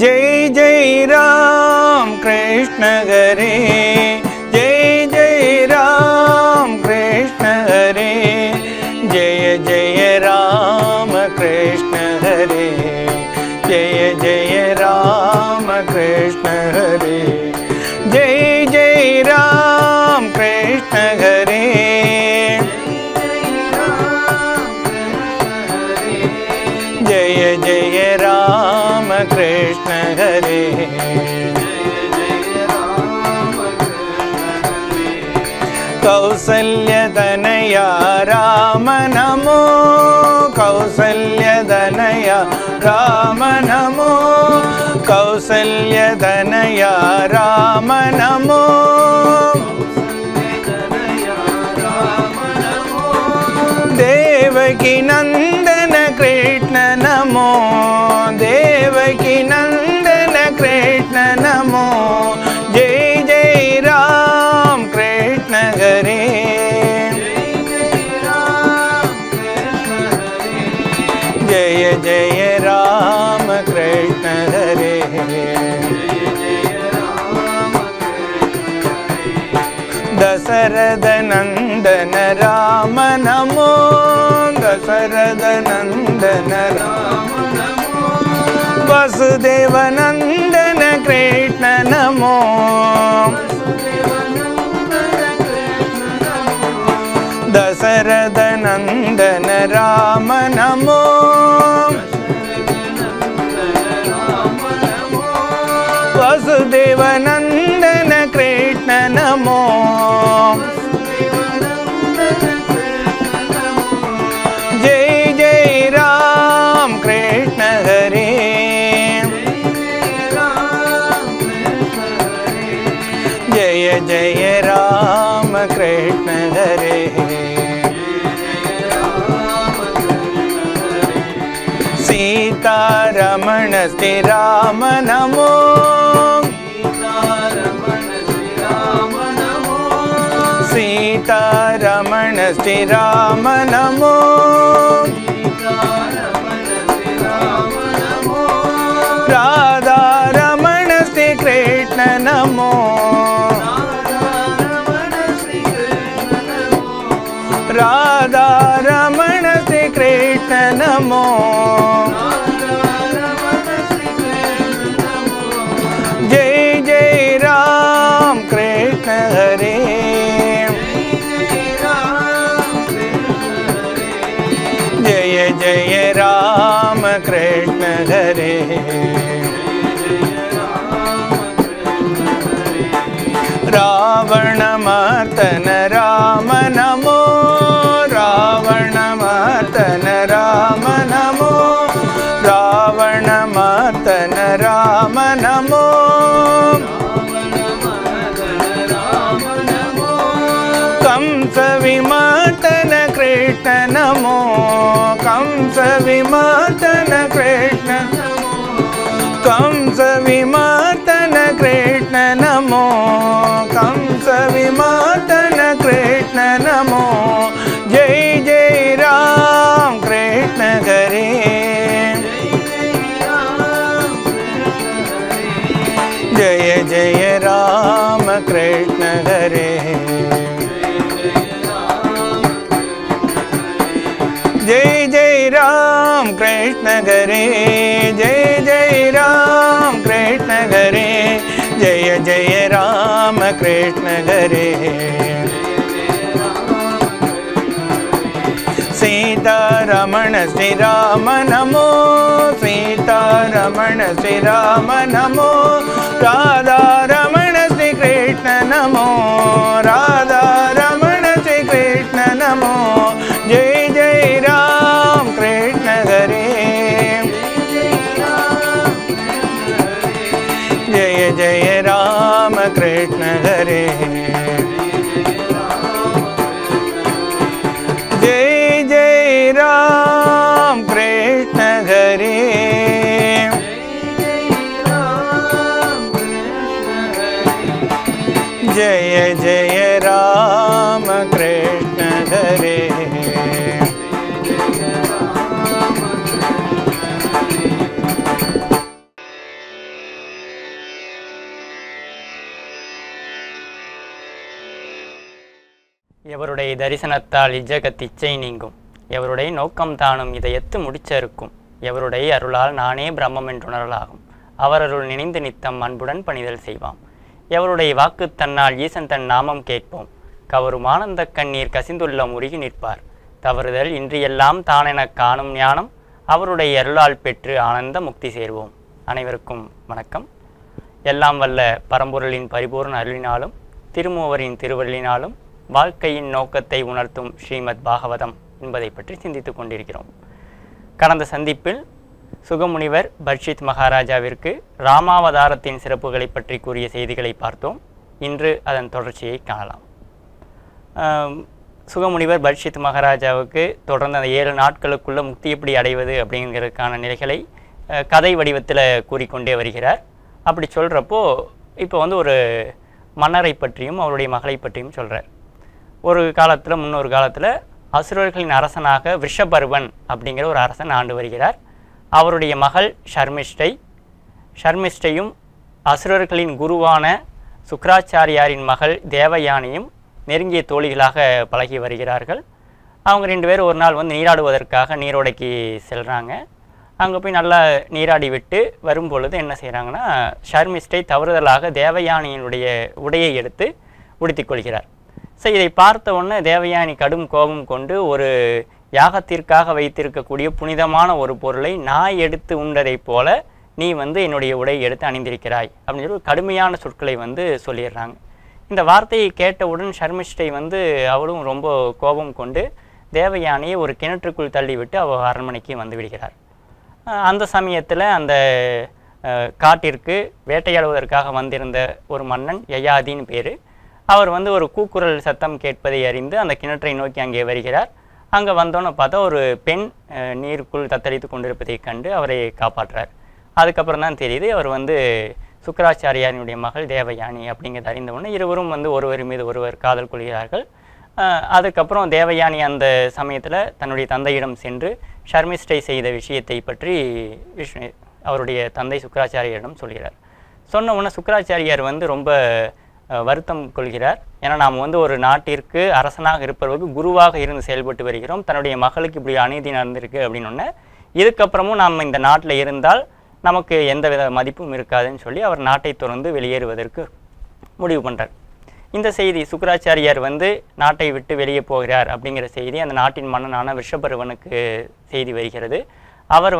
जय जय राम कृष्ण हरे, जय जय राम कृष्ण हरे, जय जय राम कृष्ण हरे, जय जय राम कृष्ण हरे, जय जय राम कृष्ण हरे, जय जय राम कृष्ण हरे। कौसल्यतनया राम नमो, कौसल्यतनया राम नमो, कौसल्यतनया राम नमो, देवकी नंदन कृष्ण नमो, देवकी नंदन कृष्ण नमो, जय जय राम कृष्ण हरे, जय जय राम कृष्ण हरे, दशरथ नंदन राम नमो, दशरथ नंदन राम नमो, वसुदेव नंदन कृष्ण नमो, दशरथ नंदन राम नमो, वसुदेव नंदन कृष्ण नमो, जय जय राम कृष्ण हरे, जय जय राम कृष्ण हरे, सीतारमण श्री राम नमो, सीतारमण श्री राम नमो, राधा रमण श्री कृष्ण नमो, राधा रमण श्री कृष्ण नमो, जय जय राम कृष्ण हरे, जय जय राम कृष्ण हरे, रावण मर्दन राम नमो, रावण मर्दन राम नमो, रावण मर्दन राम नमो, कंस विमर्दन कृष्ण नमो, कंस विमर्दन कृष्ण, कंस विमर्दन कृष्ण नमो, कंस विमर्दन कृष्ण नमो, जय जय राम कृष्ण हरे, जय जय राम कृष्ण हरे, जय जय राम कृष्ण हरे, जय जय राम कृष्ण हरे, जय जय राम कृष्ण हरे, सीतारमण श्री राम नमो, सीतारमण श्री राम नमो, राधा रमण श्री कृष्ण नमो, राधा रमण श्री कृष्ण नमो, जय जय राम कृष्ण हरे, जय जय राम कृष्ण हरे, जय जय राम कृष्ण हरे, जय जय राम कृष्ण हरे। எவருடைய தரிசனத்தால் இஜகத் இச்சை நீங்கும், எவருடைய நோக்கம் தானும் இதயத்து முடிச்சறுக்கும், எவருடைய அருளால் நானே பிரம்மம் என்றுணரலாகும், அவரருள் நினைந்து நித்தம் அன்புடன் பணிதல் செய்வாம், எவருடைய வாக்கு தன்னால் ஈசன் தன் நாமம் கேட்போம், கவரும் ஆனந்த கண்ணீர் கசிந்துள்ள முருகி நிற்பார், தவறுதல் இன்றியெல்லாம் தானெனக் காணும் ஞானம், அவருடைய அருளால் பெற்று ஆனந்த முக்தி சேர்வோம். அனைவருக்கும் வணக்கம். எல்லாம் வல்ல பரம்பொருளின் பரிபூர்ண அருளினாலும் திருமூவரின் திருவருளினாலும் வாழ்க்கையின் நோக்கத்தை உணர்த்தும் ஸ்ரீமத் பாகவதம் என்பதை பற்றி சிந்தித்துக் கொண்டிருக்கிறோம். கடந்த சந்திப்பில் சுகமுனிவர் பர்ஷித் மகாராஜாவிற்கு ராமாவதாரத்தின் சிறப்புகளை பற்றி கூறிய செய்திகளை பார்த்தோம். இன்று அதன் தொடர்ச்சியை காணலாம். சுகமுனிவர் பர்ஷித் மகாராஜாவுக்கு தொடர்ந்து அந்த 7 நாட்களுக்குள்ள முக்தி எப்படி அடைவது அப்படிங்கிறதுக்கான நிலைகளை கதை வடிவத்தில் கூறிக்கொண்டே வருகிறார். அப்படி சொல்கிறப்போ இப்போ ஒரு மன்னரை பற்றியும் அவருடைய மகளை பற்றியும் சொல்கிறார். ஒரு காலத்தில் முன்னொரு காலத்தில் அசுரர்களின் அரசனாக விஷபர்வன் அப்படிங்கிற ஒரு அரசன் ஆண்டு வருகிறார். அவருடைய மகள் ஷர்மிஷ்டையும் அசுரர்களின் குருவான சுக்ராச்சாரியாரின் மகள் தேவயானியும் நெருங்கிய தோழிகளாக பழகி வருகிறார்கள். அவங்க 2 பேரும் ஒரு நாள் நீராடுவதற்காக நீரோடைக்கு செல்கிறாங்க. அங்கே போய் நல்லா நீராடி விட்டு வரும்பொழுது என்ன செய்கிறாங்கன்னா, ஷர்மிஷ்டை தவறுதலாக தேவயானியினுடைய உடையை எடுத்து உடுத்திக் கொள்கிறார். ஸோ இதை பார்த்த உடனே தேவயானி கடும் கோபம் கொண்டு, ஒரு யாகத்திற்காக வைத்திருக்கக்கூடிய புனிதமான ஒரு பொருளை நாய் எடுத்து உண்டதை போல நீ என்னுடைய உடையை எடுத்து அணிந்திருக்கிறாய் அப்படின்னு சொல்லி கடுமையான சொற்களை சொல்லிடுறாங்க. இந்த வார்த்தையை கேட்டவுடன் ஷர்மிஷ்டை அவளும் ரொம்ப கோபம் கொண்டு தேவயானியை ஒரு கிணற்றுக்குள் தள்ளிவிட்டு அவள் அரண்மனைக்கு விடுகிறார். அந்த சமயத்தில் அந்த காட்டிற்கு வேட்டையாடுவதற்காக வந்திருந்த ஒரு மன்னன் யயாதின்னு பேர். அவர் ஒரு கூக்குரல் சத்தம் கேட்பதை அறிந்து அந்த கிணற்றை நோக்கி அங்கே வருகிறார். அங்கே வந்தோன்னு பார்த்தா ஒரு பெண் நீருக்குள் தத்தளித்து கொண்டிருப்பதை கண்டு அவரை காப்பாற்றுறார். அதுக்கப்புறம் தான் தெரியுது அவர் சுக்கராச்சாரியாரினுடைய மகள் தேவயானி அப்படிங்கிறது அறிந்தவுடனே இருவரும் ஒருவர் மீது ஒருவர் காதல் கொள்கிறார்கள். அதுக்கப்புறம் தேவயானி அந்த சமயத்தில் தன்னுடைய தந்தையிடம் சென்று ஷர்மிஷ்டை செய்த விஷயத்தை பற்றி அவருடைய தந்தை சுக்கராச்சாரியாரிடம் சொல்கிறார். சொன்ன உடனே சுக்கராச்சாரியார் ரொம்ப வருத்தம் கொள்கிறார். ஏன்னா நாம் ஒரு நாட்டிற்கு அரசனாக இருப்பவருக்கு குருவாக இருந்து செயல்பட்டு வருகிறோம், தன்னுடைய மகளுக்கு இப்படி அநீதி நடந்திருக்கு அப்படின்னு இதுக்கப்புறமும் நாம் இந்த நாட்டில் இருந்தால் நமக்கு எந்தவித மதிப்பும் இருக்காதுன்னு சொல்லி அவர் நாட்டை துறந்து வெளியேறுவதற்கு முடிவு பண்ணுறார். இந்த செய்தி சுக்கராச்சாரியார் நாட்டை விட்டு வெளியே போகிறார் அப்படிங்கிற செய்தி அந்த நாட்டின் மன்னனான விஷபர்வனுக்கு செய்தி வருகிறது. அவர்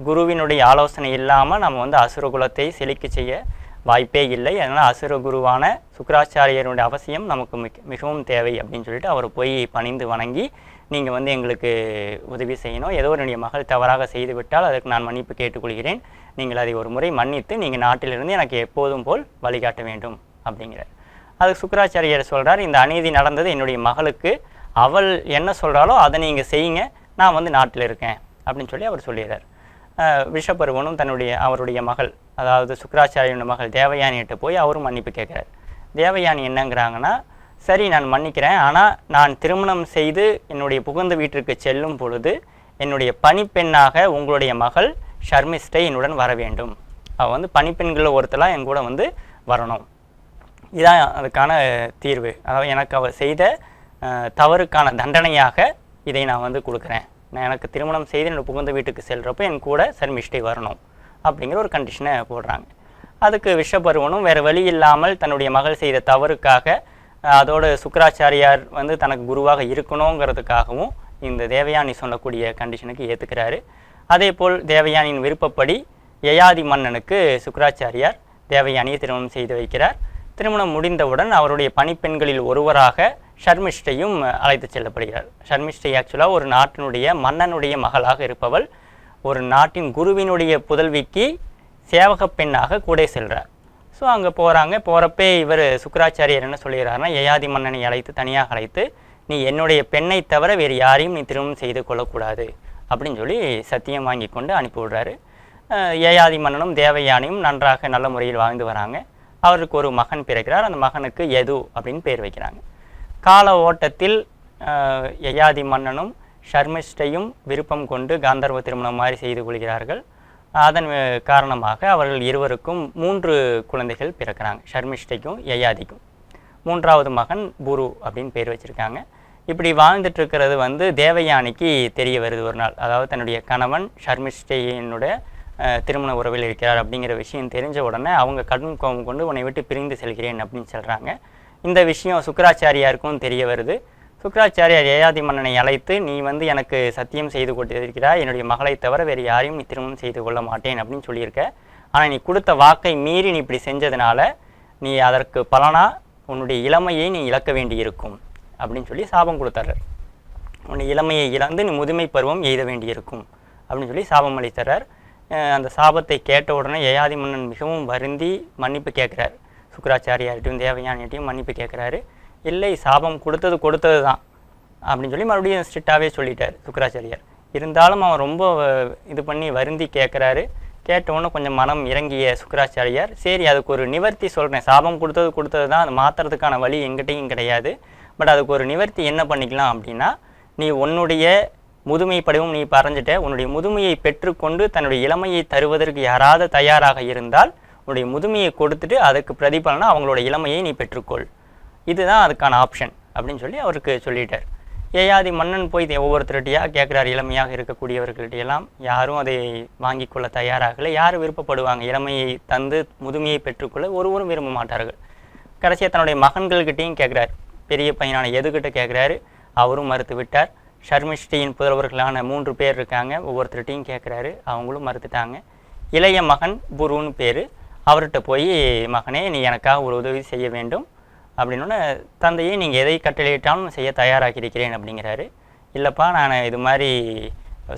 குருவினுடைய ஆலோசனை இல்லாமல் நம்ம அசுரகுலத்தை செழிக்க செய்ய வாய்ப்பே இல்லை, அதனால் அசுர குருவான சுக்கராச்சாரியருடைய அவசியம் நமக்கு மிகவும் தேவை அப்படின்னு சொல்லிட்டு அவர் போய் பணிந்து வணங்கி, நீங்கள் எங்களுக்கு உதவி செய்யணும், ஏதோ என்னுடைய மகள் தவறாக செய்துவிட்டால் அதற்கு நான் மன்னிப்பு கேட்டுக்கொள்கிறேன், நீங்கள் அதை ஒரு முறை மன்னித்து நீங்கள் நாட்டிலிருந்து எனக்கு எப்போதும் போல் வழிகாட்ட வேண்டும் அப்படிங்கிறார். அதுக்கு சுக்கராச்சாரியர் சொல்கிறார், இந்த அநீதி நடந்தது என்னுடைய மகளுக்கு, அவள் என்ன சொல்கிறாளோ அதை நீங்கள் செய்யுங்க, நான் நாட்டில் இருக்கேன் அப்படின்னு சொல்லி அவர் சொல்லிடுறார். விஷபர்வனும் அவருடைய மகள், அதாவது சுக்கராச்சாரியோட மகள் தேவயானிகிட்ட போய் அவரும் மன்னிப்பு கேட்குறார். தேவயானி என்னங்கிறாங்கன்னா, சரி நான் மன்னிக்கிறேன், ஆனால் நான் திருமணம் செய்து என்னுடைய புகுந்த வீட்டிற்கு செல்லும் பொழுது என்னுடைய பணிப்பெண்ணாக உங்களுடைய மகள் ஷர்மிஷ்டை என்னுடன் வர வேண்டும், அவள் பணிப்பெண்களில் ஒருத்தலாம் என் கூட வரணும், இதான் அதுக்கான தீர்வு, அதாவது எனக்கு அவள் செய்த தவறுக்கான தண்டனையாக இதை நான் கொடுக்குறேன், நான் எனக்கு திருமணம் செய்து என்னோட புகுந்த வீட்டுக்கு செல்கிறப்போ என் கூட ஷர்மிஷ்டை வரணும் அப்படிங்கிற ஒரு கண்டிஷனை போடுறாங்க. அதுக்கு விஷபர்வனும் வேறு வழி இல்லாமல் தன்னுடைய மகள் செய்த தவறுக்காக அதோடு சுக்கராச்சாரியார் தனக்கு குருவாக இருக்கணுங்கிறதுக்காகவும் இந்த தேவயானி சொல்லக்கூடிய கண்டிஷனுக்கு ஏற்றுக்கிறாரு. அதே போல் தேவயானியின் விருப்பப்படி யயாதி மன்னனுக்கு சுக்கராச்சாரியார் தேவயானியை திருமணம் செய்து வைக்கிறார். திருமணம் முடிந்தவுடன் அவருடைய பணிப்பெண்களில் ஒருவராக ஷர்மிஷ்டையும் அழைத்து செல்லப்படுகிறார். ஷர்மிஷ்டை ஆக்சுவலாக ஒரு நாட்டினுடைய மன்னனுடைய மகளாக இருப்பவள், ஒரு நாட்டின் குருவினுடைய புதல்விக்கு சேவக பெண்ணாக கூட செல்கிறார். ஸோ அங்கே போகிறப்பே இவர் சுக்கராச்சாரியர் என்ன சொல்கிறாருன்னா, யயாதி மன்னனை தனியாக அழைத்து நீ என்னுடைய பெண்ணை தவிர வேறு யாரையும் நீ திருமணம் செய்து கொள்ளக்கூடாது அப்படின்னு சொல்லி சத்தியம் வாங்கி கொண்டு அனுப்பிவிடுறாரு. யயாதி மன்னனும் தேவயானியும் நன்றாக நல்ல முறையில் வாழ்ந்து வராங்க. அவருக்கு ஒரு மகன் பிறக்கிறார். அந்த மகனுக்கு யது அப்படின்னு பேர் வைக்கிறாங்க. கால ஓட்டத்தில் யயாதி மன்னனும் ஷர்மிஷ்டையும் விருப்பம் கொண்டு காந்தர்வ திருமணம் மாதிரி செய்து கொள்கிறார்கள். அதன் காரணமாக அவர்கள் இருவருக்கும் 3 குழந்தைகள் பிறக்கிறாங்க, ஷர்மிஷ்டைக்கும் யயாதிக்கும். மூன்றாவது மகன் புரு அப்படின்னு பேர் வச்சுருக்காங்க. இப்படி வாழ்ந்துட்டு இருக்கிறது வந்து தேவயானிக்கு தெரிய வருது ஒரு நாள். அதாவது தன்னுடைய கணவன் ஷர்மிஷ்டையினுடைய திருமண உறவில் இருக்கிறார் அப்படிங்கிற விஷயம் தெரிஞ்ச உடனே அவங்க கடும் கோபம் கொண்டு உன்னை விட்டு பிரிந்து செல்கிறேன் அப்படின்னு சொல்கிறாங்க. இந்த விஷயம் சுக்கிராச்சாரியாருக்கும் தெரிய வருது. சுக்கிராச்சாரியார் யயாதி மன்னனை அழைத்து, நீ வந்து எனக்கு சத்தியம் செய்து கொண்டிருக்கிறாய், என்னுடைய மகளை தவிர வேறு யாரையும் நீ திருமணம் செய்து கொள்ள மாட்டேன் அப்படின்னு சொல்லியிருக்க. ஆனால் நீ கொடுத்த வாக்கை மீறி நீ இப்படி செஞ்சதுனால நீ அதற்கு பலனாக உன்னுடைய இளமையை நீ இழக்க வேண்டி இருக்கும் அப்படின்னு சொல்லி சாபம் கொடுத்துறார். உன்னுடைய இளமையை இழந்து நீ முதுமை பருவம் எய்த வேண்டியிருக்கும் அப்படின்னு சொல்லி சாபம் அளித்தறார். அந்த சாபத்தை கேட்ட உடனே யயாதி மன்னன் மிகவும் வருந்தி மன்னிப்பு கேட்குறார். சுக்கிராச்சாரியார்கிட்டையும் தேவயானிகிட்டையும் மன்னிப்பு கேட்குறாரு. இல்லை, சாபம் கொடுத்தது தான் அப்படின்னு சொல்லி மறுபடியும் ஸ்ட்ரிக்டாகவே சொல்லிட்டார் சுக்கிராச்சாரியார். இருந்தாலும் அவன் ரொம்ப இது பண்ணி வருந்தி கேட்குறாரு. கேட்டவுடனே கொஞ்சம் மனம் இறங்கிய சுக்கிராச்சாரியார், சரி அதுக்கு ஒரு நிவர்த்தி சொல்கிறேன், சாபம் கொடுத்தது தான், அது மாற்றுறதுக்கான வழி எங்கிட்டையும் கிடையாது, பட் அதுக்கு ஒரு நிவர்த்தி என்ன பண்ணிக்கலாம் அப்படின்னா, நீ உன்னுடைய முதுமை படிவும் நீ பறஞ்சிட்ட, உன்னுடைய முதுமையை பெற்றுக்கொண்டு தன்னுடைய இளமையை தருவதற்கு யாராவது தயாராக இருந்தால் உன்னுடைய முதுமையை கொடுத்துட்டு அதுக்கு பிரதிபலனா அவங்களோட இளமையை நீ பெற்றுக்கொள், இதுதான் அதுக்கான ஆப்ஷன் அப்படின்னு சொல்லி அவருக்கு சொல்லிட்டார். யயாதி மன்னன் போய் ஒவ்வொருத்தருகிட்டையாக கேட்குறாரு. இளமையாக இருக்கக்கூடியவர்கள்ட்டையெல்லாம் யாரும் அதை வாங்கி கொள்ள தயாராகலை. யார் விருப்பப்படுவாங்க? இளமையை தந்து முதுமையை பெற்றுக்கொள்ள ஒருவரும் விரும்ப மாட்டார்கள். கடைசியாக தன்னுடைய மகன்கள்கிட்டையும் கேட்குறாரு. பெரிய பையனான எதுக்கிட்ட கேட்குறாரு, அவரும் மறுத்து விட்டார். ஷர்மிஷ்டியின் புதல்வர்களான 3 பேர் இருக்காங்க, ஒவ்வொருத்தர்கிட்டையும் கேட்குறாரு, அவங்களும் மறுத்துட்டாங்க. இளைய மகன் புருன்னு பேர், அவர்கிட்ட போய் மகனே நீ எனக்காக ஒரு உதவி செய்ய வேண்டும் அப்படின்னோடனே, தந்தையை நீங்கள் எதை கட்டளையிட்டாலும் செய்ய தயாராக இருக்கிறேன் அப்படிங்கிறாரு. இல்லைப்பா, நான் இது மாதிரி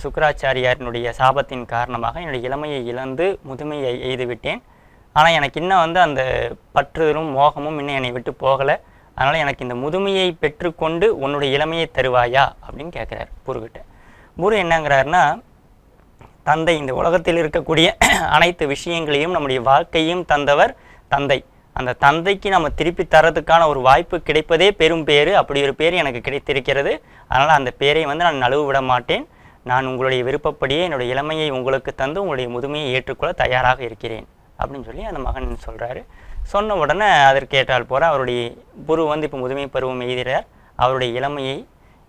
சுக்கிராச்சாரியாரினுடைய சாபத்தின் காரணமாக என்னுடைய இளமையை இழந்து முதுமையை எய்து விட்டேன். ஆனால் எனக்கு இன்னும் வந்து அந்த பற்றுதலும் மோகமும் இன்னும் என்னை விட்டு போகலை. அதனால் எனக்கு இந்த முதுமையை பெற்றுக்கொண்டு உன்னுடைய இளமையை தருவாயா அப்படின்னு கேட்குறாரு புருக்கிட்ட. புரு என்னங்கிறாருன்னா, தந்தை இந்த உலகத்தில் இருக்கக்கூடிய அனைத்து விஷயங்களையும் நம்முடைய வாழ்க்கையும் தந்தவர் தந்தை. அந்த தந்தைக்கு நம்ம திருப்பி தரதுக்கான ஒரு வாய்ப்பு கிடைப்பதே பெரும் பேர். அப்படி ஒரு பேர் எனக்கு கிடைத்திருக்கிறது. அதனால் அந்த பேரை வந்து நான் நழுவு விட மாட்டேன். நான் உங்களுடைய விருப்பப்படியே என்னுடைய இளமையை உங்களுக்கு தந்து உங்களுடைய முதுமையை ஏற்றுக்கொள்ள தயாராக இருக்கிறேன் அப்படின்னு சொல்லி அந்த மகன் சொல்கிறாரு. சொன்ன உடனே அதற்கு ஏற்றால் போகிற அவருடைய புரு வந்து இப்போ முதுமை பருவம் எய்கிறார். அவருடைய இளமையை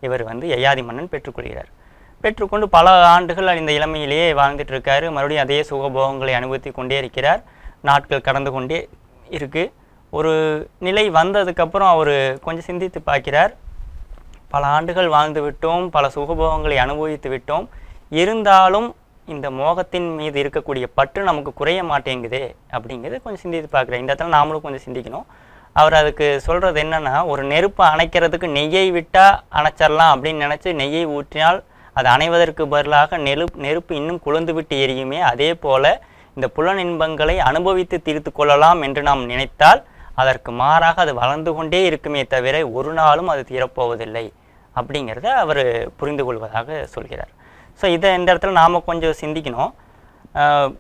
இவர் வந்து யயாதி மன்னன் பெற்றுக்கொள்கிறார். பெற்றுக்கொண்டு பல ஆண்டுகள் இந்த இளமையிலேயே வாழ்ந்துட்டு இருக்காரு. மறுபடியும் அதே சுகபோகங்களை அனுபவித்து கொண்டே இருக்கிறார். நாட்கள் கடந்து கொண்டே இருக்குது. ஒரு நிலை வந்ததுக்கப்புறம் அவர் கொஞ்சம் சிந்தித்து பார்க்கிறார். பல ஆண்டுகள் வாழ்ந்து விட்டோம், பல சுகபோகங்களை அனுபவித்து விட்டோம், இருந்தாலும் இந்த மோகத்தின் மீது இருக்கக்கூடிய பற்று நமக்கு குறைய மாட்டேங்குதே அப்படிங்கிறது கொஞ்சம் சிந்தித்து பார்க்குறேன். இந்த இடத்துல நாமளும் கொஞ்சம் சிந்திக்கணும். அவர் அதுக்கு சொல்கிறது என்னென்னா, ஒரு நெருப்பை அணைக்கிறதுக்கு நெய்யை விட்டால் அணைச்சிடலாம் அப்படின்னு நினச்சி நெய்யை ஊற்றினால் அது அணைவதற்கு பதிலாக நெருப்பு இன்னும் குளிர்ந்து விட்டு எரியுமே, அதே போல் இந்த புலனின்பங்களை அனுபவித்து தீர்த்து கொள்ளலாம் என்று நாம் நினைத்தால் அதற்கு மாறாக அது வளர்ந்து கொண்டே இருக்குமே தவிர ஒரு நாளும் அது தீரப்போவதில்லை அப்படிங்கிறத அவர் புரிந்து கொள்வதாக சொல்கிறார். ஸோ இதை இந்த இடத்துல நாம் கொஞ்சம் சிந்திக்கணும்.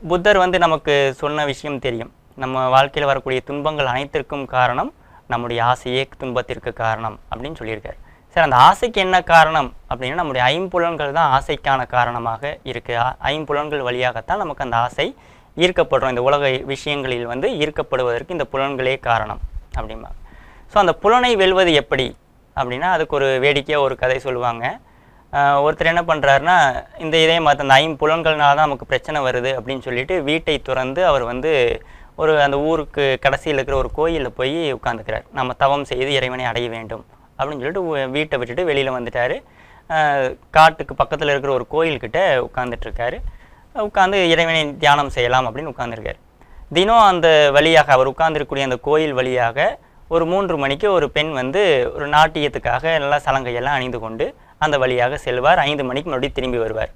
புத்தர் வந்து நமக்கு சொன்ன விஷயம் தெரியும். நம்ம வாழ்க்கையில் வரக்கூடிய துன்பங்கள் அனைத்திற்கும் காரணம் நம்முடைய ஆசையே துன்பத்திற்கு காரணம் அப்படின்னு சொல்லியிருக்காரு. சரி, அந்த ஆசைக்கு என்ன காரணம் அப்படின்னா, நம்முடைய ஐம்புலன்கள் தான் ஆசைக்கான காரணமாக இருக்குது. ஐம்புலன்கள் வழியாகத்தான் நமக்கு அந்த ஆசை ஈர்க்கப்படுறோம். இந்த உலக விஷயங்களில் வந்து ஈர்க்கப்படுவதற்கு இந்த புலன்களே காரணம் அப்படிம்பாங்க. ஸோ அந்த புலனை வெல்வது எப்படி அப்படின்னா, அதுக்கு ஒரு வேடிக்கையாக ஒரு கதை சொல்லுவாங்க. ஒருத்தர் என்ன பண்ணுறாருன்னா, இதே மாதிரி அந்த ஐம்புலன்கள்னால தான் நமக்கு பிரச்சனை வருது அப்படின்னு சொல்லிட்டு வீட்டை துறந்து அவர் வந்து அந்த ஊருக்கு கடைசியில் இருக்கிற ஒரு கோயிலில் போய் உட்காந்துக்கிறார். நம்ம தவம் செய்து இறைவனை அடைய வேண்டும் அப்படின்னு சொல்லிட்டு வீட்டை விட்டுட்டு வெளியில் வந்துட்டார். காட்டுக்கு பக்கத்தில் இருக்கிற ஒரு கோயில்கிட்ட உட்காந்துட்ருக்காரு. உட்காந்து இறைவனை தியானம் செய்யலாம் அப்படின்னு உட்காந்துருக்காரு. தினம் அந்த வழியாக அவர் உட்கார்ந்துருக்கக்கூடிய அந்த கோயில் வழியாக ஒரு 3 மணிக்கு ஒரு பெண் வந்து ஒரு நாட்டியத்துக்காக நல்லா சலங்கையெல்லாம் அணிந்து கொண்டு அந்த வழியாக செல்வார். 5 மணிக்கு மறுபடியும் திரும்பி வருவார்.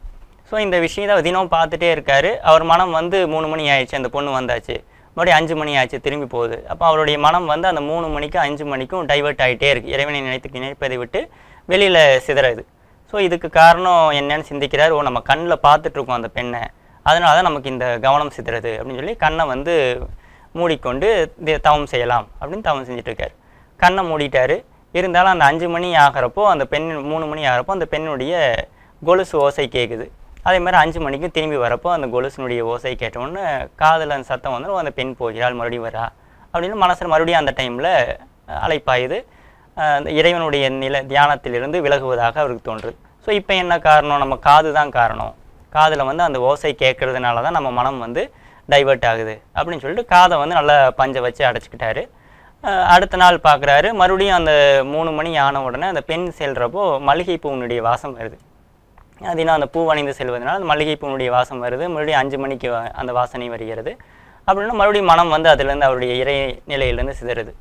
ஸோ இந்த விஷயத்தை தினம் பார்த்துட்டே இருக்கார். அவர் மனம் வந்து 3 மணி ஆயிடுச்சு, அந்த பொண்ணு வந்தாச்சு, மறுபடியும் 5 மணி ஆச்சு, திரும்பி போகுது. அப்போ அவருடைய மனம் வந்து அந்த 3 மணிக்கும் 5 மணிக்கும் டைவெர்ட் ஆகிட்டே இருக்குது. இறைவனை நினைப்பதை விட்டு வெளியில் சிதறது. ஸோ இதுக்கு காரணம் என்னன்னு சிந்திக்கிறார். நம்ம கண்ணில் பார்த்துட்ருக்கோம் அந்த பெண்ணை, அதனால தான் நமக்கு இந்த கவனம் சிதறது அப்படின்னு சொல்லி கண்ணை வந்து மூடிக்கொண்டு தவம் செய்யலாம் அப்படின்னு தவம் செஞ்சிட்ருக்கார். கண்ணை மூடிட்டார். இருந்தாலும் அந்த 5 மணி ஆகிறப்போ அந்த பெண் 3 மணி ஆகிறப்போ அந்த பெண்ணுடைய கொலுசு ஓசை கேட்குது. அதே மாதிரி 5 மணிக்கும் திரும்பி வரப்போ அந்த கொலுசினுடைய ஓசை கேட்டோன்னு காதில் அந்த சத்தம் வந்து அந்த பெண் போகிறாள், மறுபடியும் வரா அப்படின்னு மனசில் மறுபடியும் அந்த டைமில் அலைப்பாயுது. அந்த இறைவனுடைய தியானத்திலிருந்து விலகுவதாக அவருக்கு தோன்றுது. ஸோ இப்போ என்ன காரணம்? நம்ம காது தான் காரணம். காதில் வந்து அந்த ஓசை கேட்கறதுனால தான் நம்ம மனம் வந்து டைவெர்ட் ஆகுது அப்படின்னு சொல்லிட்டு காதை வந்து நல்லா பஞ்சை வச்சு அடைச்சிக்கிட்டாரு. அடுத்த நாள் பார்க்குறாரு, மறுபடியும் அந்த 3 மணி ஆன உடனே அந்த பெண் செல்கிறப்போ மல்லிகை பூவினுடைய வாசம் வருது. அது இன்னும் அந்த பூ அணிந்து செல்வதனால் அந்த மல்லிகை பூவினுடைய வாசம் வருது. மறுபடியும் 5 மணிக்கு அந்த வாசனை வருகிறது. அப்படின்னா மறுபடியும் மனம் வந்து அதுலேருந்து அவருடைய இறை நிலையிலேருந்து சிதறுது.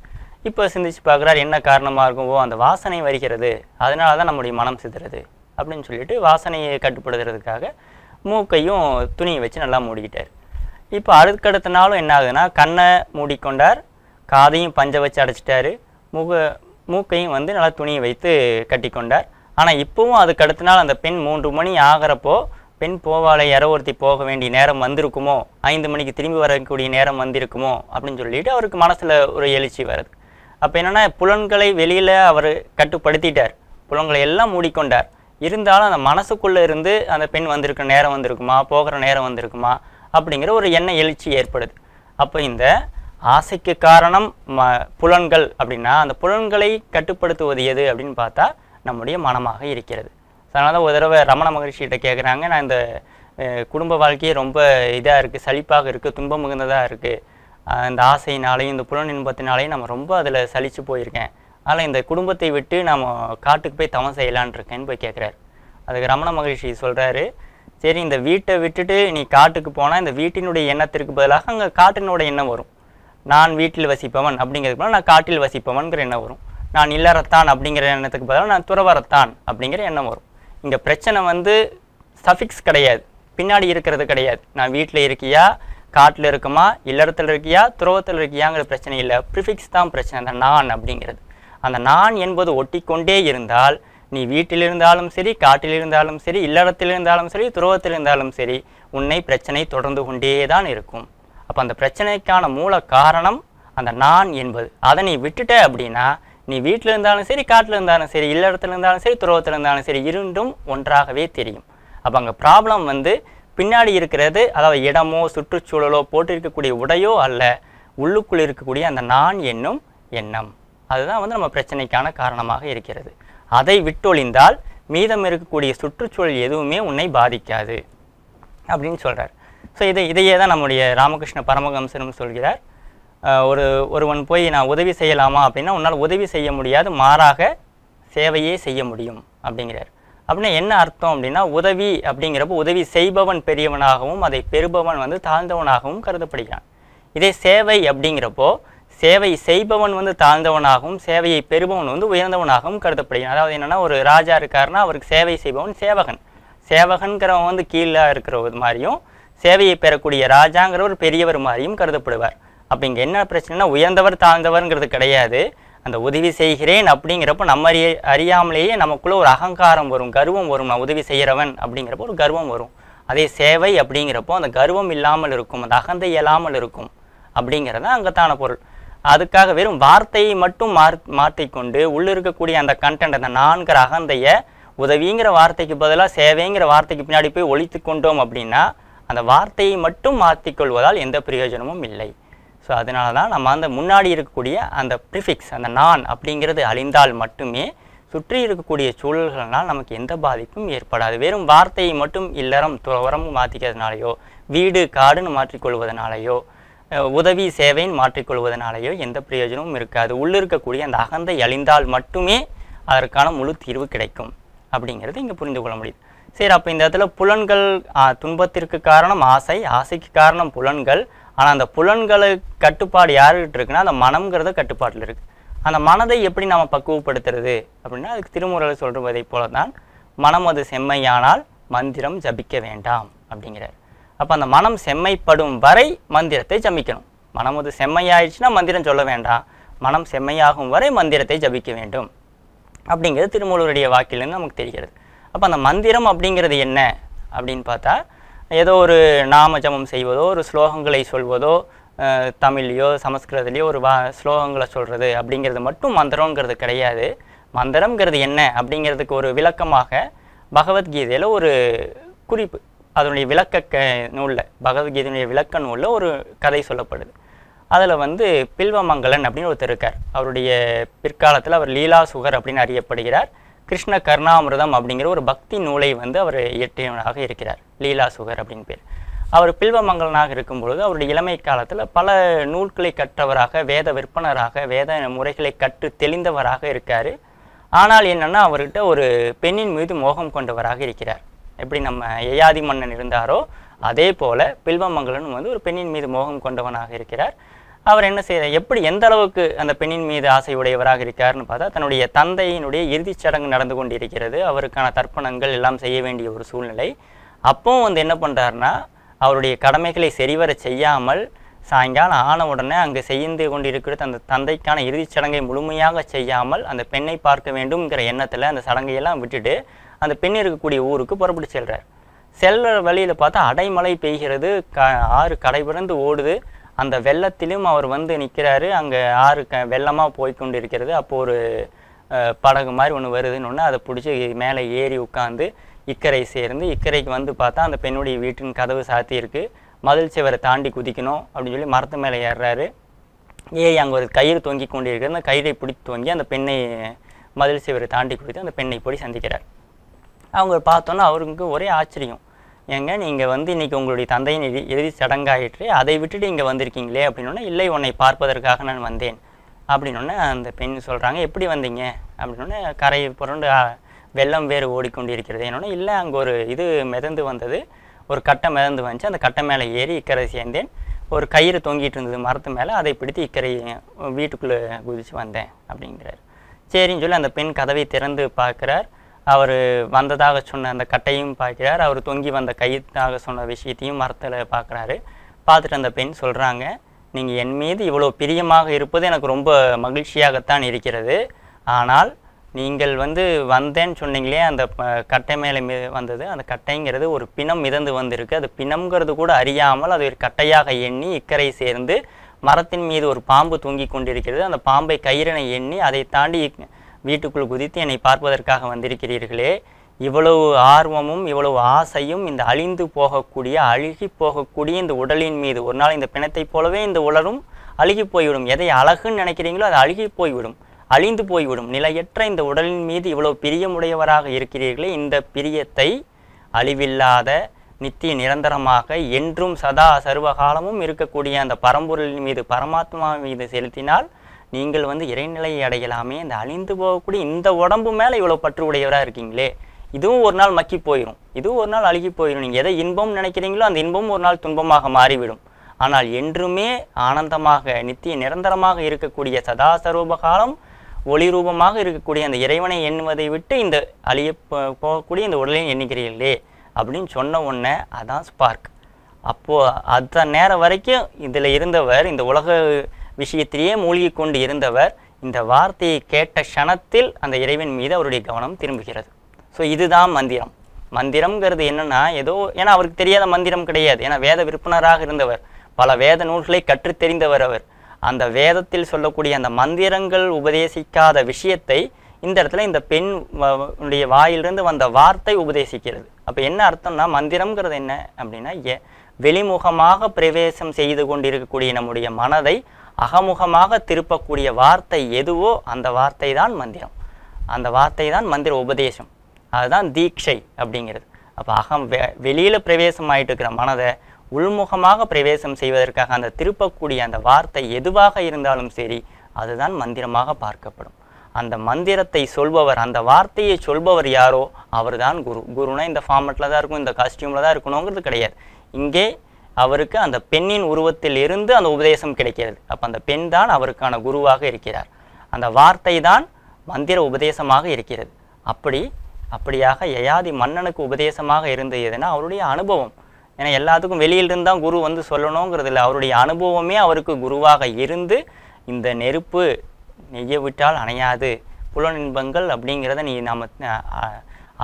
இப்போ சிந்திச்சு பார்க்குறாரு, என்ன காரணமாக இருக்கும்? அந்த வாசனை வருகிறது, அதனால தான் நம்முடைய மனம் சிதறுது அப்படின்னு சொல்லிட்டு வாசனையை கட்டுப்படுத்துறதுக்காக மூக்கையும் துணியை வச்சு நல்லா மூடிக்கிட்டார். இப்போ அடுத்த நாளும் என்ன ஆகுதுன்னா, கண்ணை மூடிக்கொண்டார், காதையும் பஞ்சை வச்சு அடைச்சிட்டாரு, மூக்கையும் வந்து நல்லா துணியை வைத்து கட்டி கொண்டார். ஆனால் இப்போவும் அதுக்கு அடுத்த நாள் அந்த பெண் 3 மணி ஆகிறப்போ பெண் போவாலை யாரோ ஒருத்தி போக வேண்டிய நேரம் வந்திருக்குமோ, 5 மணிக்கு திரும்பி வரக்கூடிய நேரம் வந்திருக்குமோ அப்படின்னு சொல்லிட்டு அவருக்கு மனசில் ஒரு எழுச்சி வருது. அப்போ என்னென்னா, புலன்களை வெளியில் அவர் கட்டுப்படுத்திட்டார், புலன்களை எல்லாம் மூடிக்கொண்டார். இருந்தாலும் அந்த மனசுக்குள்ளே இருந்து அந்த பெண் வந்திருக்கிற நேரம் வந்திருக்குமா, போகிற நேரம் வந்திருக்குமா அப்படிங்கிற ஒரு எண்ண எழுச்சி ஏற்படுது. அப்போ இந்த ஆசைக்கு காரணம் புலன்கள் அப்படின்னா, அந்த புலன்களை கட்டுப்படுத்துவது எது அப்படின்னு பார்த்தா நம்முடைய மனமாக இருக்கிறது. அதனால தான் ஒரு தடவை ரமண மகரிஷிகிட்ட கேட்குறாங்க, நான் இந்த குடும்ப வாழ்க்கையே ரொம்ப இதாக இருக்குது, சலிப்பாக இருக்குது, துன்பம் மிகுந்ததாக இருக்குது, இந்த ஆசையினாலையும் இந்த புலன் இன்பத்தினாலையும் நம்ம ரொம்ப அதில் சலிச்சு போயிருக்கேன், அதனால் இந்த குடும்பத்தை விட்டு நம்ம காட்டுக்கு போய் தவம் செய்யலான் இருக்கேன்னு போய் கேட்குறாரு. அதுக்கு ரமண மகரிஷி சொல்கிறாரு, சரி இந்த வீட்டை விட்டுட்டு நீ காட்டுக்கு போனால் இந்த வீட்டினுடைய எண்ணத்திற்கு பதிலாக அங்கே காட்டினோட எண்ணம் வரும். நான் வீட்டில் வசிப்பவன் அப்படிங்கிறதுக்கு பதிலாக நான் காட்டில் வசிப்பவன்கிற எண்ணம் வரும். நான் இல்லறத்தான் அப்படிங்கிற எண்ணத்துக்கு பதிலாக நான் துறவரத்தான் அப்படிங்கிற எண்ணம் வரும். இங்கே பிரச்சனை வந்து சஃபிக்ஸ் கிடையாது, பின்னாடி இருக்கிறது கிடையாது. நான் வீட்டில் இருக்கியா, காட்டில் இருக்குமா, இல்லறத்தில் இருக்கியா, துறவத்தில் இருக்கியாங்கிற பிரச்சனை இல்லை, ப்ரிஃபிக்ஸ் தான் பிரச்சனை. அந்த நான் அப்படிங்கிறது, அந்த நான் என்பது ஒட்டி கொண்டே இருந்தால் நீ வீட்டில் இருந்தாலும் சரி, காட்டில் இருந்தாலும் சரி, இல்லறத்தில் இருந்தாலும் சரி, துறவத்தில் இருந்தாலும் சரி, உன்னை பிரச்சனை தொடர்ந்து கொண்டே தான் இருக்கும். அப்போ அந்த பிரச்சனைக்கான மூல காரணம் அந்த நான் என்பது. அதை நீ விட்டுட்ட அப்படின்னா நீ வீட்டில் இருந்தாலும் சரி, காட்டில் இருந்தாலும் சரி, இல்லறத்தில் இருந்தாலும் சரி, துறவத்தில் இருந்தாலும் சரி, இரண்டும் ஒன்றாகவே தெரியும். அப்போ அங்கே ப்ராப்ளம் வந்து பின்னாடி இருக்கிறது, அதாவது இடமோ சுற்றுச்சூழலோ போட்டிருக்கக்கூடிய உடையோ அல்ல, உள்ளுக்குள் இருக்கக்கூடிய அந்த நான் என்னும் எண்ணம், அதுதான் வந்து நம்ம பிரச்சனைக்கான காரணமாக இருக்கிறது. அதை விட்டொழிந்தால் மீதம் இருக்கக்கூடிய சுற்றுச்சூழல் எதுவுமே உன்னை பாதிக்காது அப்படின்னு சொல்கிறார். ஸோ இதையே தான் நம்முடைய ராமகிருஷ்ண பரமஹம்சரும் சொல்கிறார். ஒருவன் போய் நான் உதவி செய்யலாமா அப்படின்னா, உன்னால் உதவி செய்ய முடியாது, மாறாக சேவையே செய்ய முடியும் அப்படிங்கிறார். அப்படின்னா என்ன அர்த்தம் அப்படின்னா, உதவி அப்படிங்கிறப்போ உதவி செய்பவன் பெரியவனாகவும் அதை பெறுபவன் வந்து தாழ்ந்தவனாகவும் கருதப்படுகிறான். இதே சேவை அப்படிங்கிறப்போ சேவை செய்பவன் வந்து தாழ்ந்தவனாகவும் சேவையை பெறுபவன் வந்து உயர்ந்தவனாகவும் கருதப்படுகிறான். அதாவது என்னென்னா, ஒரு ராஜா இருக்காருன்னா அவருக்கு சேவை செய்பவன் சேவகன், சேவகன்கிறவன் வந்து கீழே இருக்கிற மாதிரியும் சேவையை பெறக்கூடிய ராஜாங்கிற ஒரு பெரியவர் மாதிரியும் கருதப்படுவார். அப்போ இங்கே என்ன பிரச்சனைனா, உயர்ந்தவர் தாழ்ந்தவர்ங்கிறது கிடையாது. அந்த உதவி செய்கிறேன் அப்படிங்கிறப்போ நம்ம அறியாமலேயே நமக்குள்ளே ஒரு அகங்காரம் வரும், கர்வம் வரும். நான் உதவி செய்கிறவன் அப்படிங்கிறப்போ ஒரு கர்வம் வரும். அதே சேவை அப்படிங்கிறப்போ அந்த கர்வம் இல்லாமல் இருக்கும், அந்த அகந்தை இயலாமல் இருக்கும் அப்படிங்கிறது அங்கத்தான பொருள். அதுக்காக வெறும் வார்த்தையை மட்டும் மாற்றிக்கொண்டு உள்ளே இருக்கக்கூடிய அந்த கண்டென்ட், அந்த நான்கிற அகந்தையை உதவிங்கிற வார்த்தைக்கு பதிலாக சேவைங்கிற வார்த்தைக்கு பின்னாடி போய் ஒழித்து கொண்டோம் அப்படின்னா அந்த வார்த்தையை மட்டும் மாற்றிக்கொள்வதால் எந்த பிரயோஜனமும் இல்லை. ஸோ அதனால தான் நம்ம அந்த முன்னாடி இருக்கக்கூடிய அந்த ப்ரிஃபிக்ஸ், அந்த நான் அப்படிங்கிறது அழிந்தால் மட்டுமே சுற்றி இருக்கக்கூடிய சூழல்களால் நமக்கு எந்த பாதிப்பும் ஏற்படாது. வெறும் வார்த்தையை மட்டும் இல்லறம் துறவரம் மாற்றிக்கிறதுனாலையோ, வீடு காடுன்னு மாற்றிக்கொள்வதனாலேயோ, உதவி சேவைன்னு மாற்றிக்கொள்வதனாலேயோ எந்த பிரயோஜனமும் இருக்காது. உள்ளிருக்கக்கூடிய அந்த அகந்தை அழிந்தால் மட்டுமே அதற்கான முழு தீர்வு கிடைக்கும் அப்படிங்கிறது இங்கே புரிந்து கொள்ள முடியுது. சரி, அப்போ இந்த இடத்துல புலன்கள் துன்பத்திற்கு காரணம் ஆசை, ஆசைக்கு காரணம் புலன்கள். ஆனால் அந்த புலன்களை கட்டுப்பாடு யாருக்கிட்ட இருக்குன்னா அந்த மனம்ங்கிறத கட்டுப்பாட்டில் இருக்குது. அந்த மனதை எப்படி நம்ம பக்குவப்படுத்துறது அப்படின்னா, அதுக்கு திருமுறையில் சொல்வதை போல தான், மனம் அது செம்மையானால் மந்திரம் ஜபிக்க வேண்டாம் அப்படிங்கிறார். அப்போ அந்த மனம் செம்மைப்படும் வரை மந்திரத்தை ஜபிக்கணும். மனம் அது செம்மையாயிடுச்சுன்னா மந்திரம் சொல்ல வேண்டாம், மனம் செம்மையாகும் வரை மந்திரத்தை ஜபிக்க வேண்டும் அப்படிங்கிறது திருமூலருடைய வாக்கிலிருந்து நமக்கு தெரிகிறது. அப்போ அந்த மந்திரம் அப்படிங்கிறது என்ன அப்படின்னு பார்த்தா, ஏதோ ஒரு நாம ஜபம் செய்வதோ, ஒரு ஸ்லோகங்களை சொல்வதோ, தமிழ்லையோ சமஸ்கிருதத்துலேயோ ஒரு ஸ்லோகங்களை சொல்கிறது அப்படிங்கிறது மட்டும் மந்திரங்கிறது கிடையாது. மந்திரங்கிறது என்ன அப்படிங்கிறதுக்கு ஒரு விளக்கமாக பகவத்கீதையில் ஒரு குறிப்பு, அதனுடைய விளக்க நூலில், பகவத்கீதையினுடைய விளக்க நூலில் ஒரு கதை சொல்லப்படுது. அதில் வந்து பில்வமங்கலன் அப்படின்னு ஒருத்தர் இருக்கார். அவருடைய பிற்காலத்தில் அவர் லீலாசுகர் அப்படின்னு அறியப்படுகிறார். கிருஷ்ண கர்ணாமிர்தம் அப்படிங்கிற ஒரு பக்தி நூலை வந்து அவர் இயற்றியவனாக இருக்கிறார். லீலாசுகர் அப்படின்னு பேர். அவர் பில்வமங்கலனாக இருக்கும் பொழுது அவருடைய இளமை காலத்தில் பல நூல்களை கற்றவராக, வேத விற்பனராக, வேத முறைகளை கற்று தெளிந்தவராக இருக்கார். ஆனால் என்னென்னா அவர்கிட்ட ஒரு பெண்ணின் மீது மோகம் கொண்டவராக இருக்கிறார். எப்படி நம்ம யயாதி மன்னன் இருந்தாரோ அதே போல பில்வமங்கலன் வந்து ஒரு பெண்ணின் மீது மோகம் கொண்டவனாக இருக்கிறார். அவர் என்ன செய்ய எப்படி எந்த அளவுக்கு அந்த பெண்ணின் மீது ஆசை உடையவராக இருக்காருன்னு பார்த்தா, தன்னுடைய தந்தையினுடைய இறுதிச் சடங்கு நடந்து கொண்டிருக்கிறது. அவருக்கான தர்ப்பணங்கள் எல்லாம் செய்ய வேண்டிய ஒரு சூழ்நிலை. அப்பவும் வந்து என்ன பண்ணுறாருன்னா, அவருடைய கடமைகளை சரிவர செய்யாமல் சாயங்காலம் ஆன உடனே அங்கே செய்து கொண்டிருக்கிற அந்த தந்தைக்கான இறுதிச் சடங்கை முழுமையாக செய்யாமல் அந்த பெண்ணை பார்க்க வேண்டும்ங்கிற எண்ணத்தில் அந்த சடங்கையெல்லாம் விட்டுட்டு அந்த பெண் இருக்கக்கூடிய ஊருக்கு புறப்பட்டு செல்கிறார். செல்ற வழியில் பார்த்தா அடைமழை பெய்கிறது, ஆறு கடைபிறந்து ஓடுது. அந்த வெள்ளத்திலும் அவர் வந்து நிற்கிறாரு. அங்கே ஆறு வெள்ளமாக போய்கொண்டு இருக்கிறது. அப்போது ஒரு படகு மாதிரி ஒன்று வருதுன்னு ஒன்று அதை பிடிச்சி மேலே ஏறி உட்காந்து இக்கரை சேர்ந்து இக்கரைக்கு வந்து பார்த்தா அந்த பெண்ணுடைய வீட்டின் கதவு சாத்தி இருக்குது. மதில் சுவரை தாண்டி குதிக்கணும் அப்படின்னு சொல்லி மரத்து மேலே ஏறுறாரு. ஏறி அங்கே ஒரு கயிறு தொங்கி கொண்டு இருக்கிறது. அந்த கயிறை பிடிச்சி தொங்கி அந்த பெண்ணை மதில் சுவரை தாண்டி குதித்து அந்த பெண்ணை போய் சந்திக்கிறார். அவங்க பார்த்தோன்னா அவருக்கு ஒரே ஆச்சரியம். ஏங்க நீங்கள் வந்து இன்றைக்கி உங்களுடைய தந்தையின் இறுதி சடங்காயிற்று, அதை விட்டுட்டு இங்கே வந்திருக்கீங்களே அப்படின்னோடனே, இல்லை உன்னை பார்ப்பதற்காக நான் வந்தேன் அப்படின்னோடனே அந்த பெண் சொல்கிறாங்க, எப்படி வந்தீங்க அப்படின்னோடனே, கரை புரண்டு வெள்ளம் வேறு ஓடிக்கொண்டு இருக்கிறது. என்னோடனே, இல்லை அங்கே ஒரு இது மிதந்து வந்தது, ஒரு கட்டை மிதந்து வந்துச்சு, அந்த கட்டை மேலே ஏறி இக்கரை சேர்ந்தேன். ஒரு கயிறு தொங்கிட்டு இருந்தது மரத்து மேலே, அதை பிடித்து இக்கரை வீட்டுக்குள்ளே குதித்து வந்தேன் அப்படிங்கிறார். சரின்னு சொல்லி அந்த பெண் கதவை திறந்து பார்க்குறார். அவர் வந்ததாக சொன்ன அந்த கட்டையும் பார்க்கிறார். அவர் தொங்கி வந்த கைத்தாக சொன்ன விஷயத்தையும் மரத்தில் பார்க்குறாரு. பார்த்துட்டு அந்த பெண் சொல்கிறாங்க, நீங்கள் என் மீது இவ்வளோ பிரியமாக இருப்பது எனக்கு ரொம்ப மகிழ்ச்சியாகத்தான் இருக்கிறது. ஆனால் நீங்கள் வந்து வந்தேன்னு சொன்னீங்களே, அந்த கட்டை மேலே வந்தது, அந்த கட்டைங்கிறது ஒரு பிணம் மிதந்து வந்திருக்கு. அது பிணம்ங்கிறது கூட அறியாமல் அது ஒரு கட்டையாக எண்ணி இக்கரை சேர்ந்து மரத்தின் மீது ஒரு பாம்பு தூங்கி கொண்டிருக்கிறது. அந்த பாம்பை கயிறனை எண்ணி அதை தாண்டி வீட்டுக்குள் குதித்து என்னை பார்ப்பதற்காக வந்திருக்கிறீர்களே, இவ்வளவு ஆர்வமும் இவ்வளவு ஆசையும் இந்த அழிந்து போகக்கூடிய அழுகி போகக்கூடிய இந்த உடலின் மீது, ஒரு நாள் இந்த பிணத்தை போலவே இந்த உடலும் அழுகி போய்விடும். எதை அழகுன்னு நினைக்கிறீங்களோ அது அழுகி போய்விடும், அழிந்து போய்விடும். நிலையற்ற இந்த உடலின் மீது இவ்வளவு பிரியமுடையவராக இருக்கிறீர்களே, இந்த பிரியத்தை அழிவில்லாத நித்திய நிரந்தரமாக என்றும் சதா சர்வகாலமும் இருக்கக்கூடிய அந்த பரம்பொருளின் மீது, பரமாத்மா மீது செலுத்தினால் நீங்கள் வந்து இறைநிலையை அடையலாமே. இந்த அழிந்து போகக்கூடிய இந்த உடம்பு மேலே இவ்வளோ பற்று உடையவராக இருக்கீங்களே, இதுவும் ஒரு நாள் மக்கி போயிடும், இதுவும் ஒரு நாள் அழுகி போயிடும். நீங்கள் எதை இன்பம் நினைக்கிறீங்களோ அந்த இன்பமும் ஒரு நாள் துன்பமாக மாறிவிடும். ஆனால் என்றுமே ஆனந்தமாக நித்திய நிரந்தரமாக இருக்கக்கூடிய சதா சர்வகாலம் ஒளி ரூபமாக இருக்கக்கூடிய அந்த இறைவனை எண்ணுவதை விட்டு இந்த அழிய போகக்கூடிய இந்த உடலையும் எண்ணுகிறீர்களே அப்படின்னு சொன்ன உடனே அதான் ஸ்பார்க். அப்போது அந்த நேரம் வரைக்கும் இதில் இருந்தவர், இந்த உலக விஷயத்திலேயே மூழ்கி கொண்டு இருந்தவர், இந்த வார்த்தையை கேட்ட க்ஷணத்தில் அந்த இறைவன் மீது அவருடைய கவனம் திரும்புகிறது. ஸோ இதுதான் மந்திரம். மந்திரம்ங்கிறது என்னென்னா, ஏதோ ஏன்னா அவருக்கு தெரியாத மந்திரம் கிடையாது. ஏன்னா வேத விற்பனராக இருந்தவர், பல வேத நூல்களை கற்று தெரிந்தவர் அவர். அந்த வேதத்தில் சொல்லக்கூடிய அந்த மந்திரங்கள் உபதேசிக்காத விஷயத்தை இந்த இடத்துல இந்த பெண் உடைய வாயிலிருந்து வந்த வார்த்தை உபதேசிக்கிறது. அப்போ என்ன அர்த்தம்னா, மந்திரம்ங்கிறது என்ன அப்படின்னா, வெளிமுகமாக பிரவேசம் செய்து கொண்டிருக்கக்கூடிய நம்முடைய மனதை அகமுகமாக திருப்பக்கூடிய வார்த்தை எதுவோ அந்த வார்த்தை தான் மந்திரம். அந்த வார்த்தை தான் மந்திர உபதேசம். அதுதான் தீட்சை அப்படிங்கிறது. அப்போ வெளியில் பிரவேசம் ஆகிட்டு இருக்கிற மனதை உள்முகமாக பிரவேசம் செய்வதற்காக அந்த திருப்பக்கூடிய அந்த வார்த்தை எதுவாக இருந்தாலும் சரி, அதுதான் மந்திரமாக பார்க்கப்படும். அந்த மந்திரத்தை சொல்பவர், அந்த வார்த்தையை சொல்பவர் யாரோ அவர் தான் குரு. குருனா இந்த ஃபார்மெட்டில் தான் இருக்கும், இந்த காஸ்டியூமில் தான் இருக்கணுங்கிறது கிடையாது. இங்கே அவருக்கு அந்த பெண்ணின் உருவத்தில் இருந்து அந்த உபதேசம் கிடைக்கிறது. அப்போ அந்த பெண் தான் அவருக்கான குருவாக இருக்கிறார். அந்த வார்த்தை தான் மந்திர உபதேசமாக இருக்கிறது. அப்படியாக யயாதி மன்னனுக்கு உபதேசமாக இருந்தது எதுனா அவருடைய அனுபவம். ஏன்னா எல்லாத்துக்கும் வெளியிலிருந்து தான் குரு வந்து சொல்லணுங்கிறது இல்லை, அவருடைய அனுபவமே அவருக்கு குருவாக இருந்து, இந்த நெருப்பு நெய்ய விட்டால் அணையாது, புலனின்பங்கள் அப்படிங்கிறத நீ நாம்